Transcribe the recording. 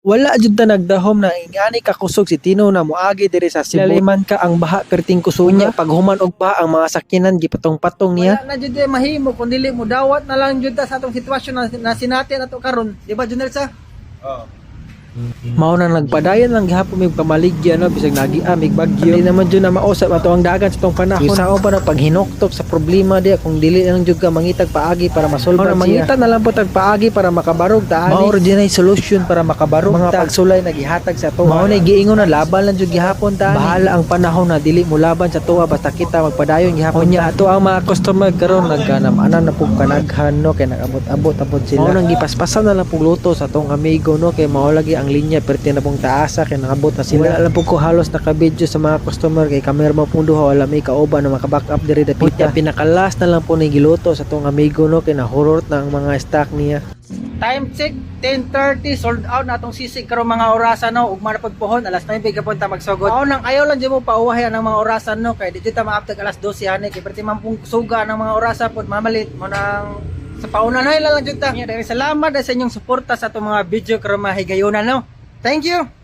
Wala jud ta nagdahom na ingani ka kusog si Tino na moagi diri sa Cebu. Laliman ka ang baha perting kusunya pag human og baha ang mga sakyanan gipatong-patong niya. Wala na jud mahimo kun dili mo dawat na lang jud ta sa atong sitwasyon na sinatin ato karon, di ba Junel sa? Mao na nagpadayon lang gihapon mig pamaligya no bisag nagiamig bagyo. Di naman jud na mausap ato ang dagat sa tong panahon. Sao pa na paghinoktok sa problema diya kung dili lang jud ka mangitag paagi para masolba siya. Mangita na lang po tag paagi para makabarog ta. Mao original solution para makabarog mga pagsulay na gihatag sa tuwa. Mao na giingon na laban lang jud gihapon ta. Bahala ang panahon na dili mo laban sa tuwa basta kita magpadayon gihapon. Unya ato ang mga customer karon nagkanam-anan na pug kanaghan no kay nagabot-abot sila. Mao nang gipaspasan na lang pug luto sa tong amigo no kay mao lagi ang linya perti na pong taasa kay nangabot na sila. Wala lang po ko halos nakabidyo sa mga customer kay camera mo pong duha wala may kauban na makaback up diri dapita. Pinakalas na lang po ni giluto sa tong amigo no kay nahurot na ang mga stock niya. Time check 10:30 sold out na atong sisig karon mga orasan no ug manapagpuhon alas 9 gapon ta magsugod. Mao nang ayaw lang jud mo pauwahay ang mga orasan no kay dito ta maaptag alas 12 ani kay perti man pong suga ng mga orasan pod mamalit mo nang sa paunahay lang jud ta. Salamat sa inyong suporta sa atong mga video karon mahigayonan no. Thank you.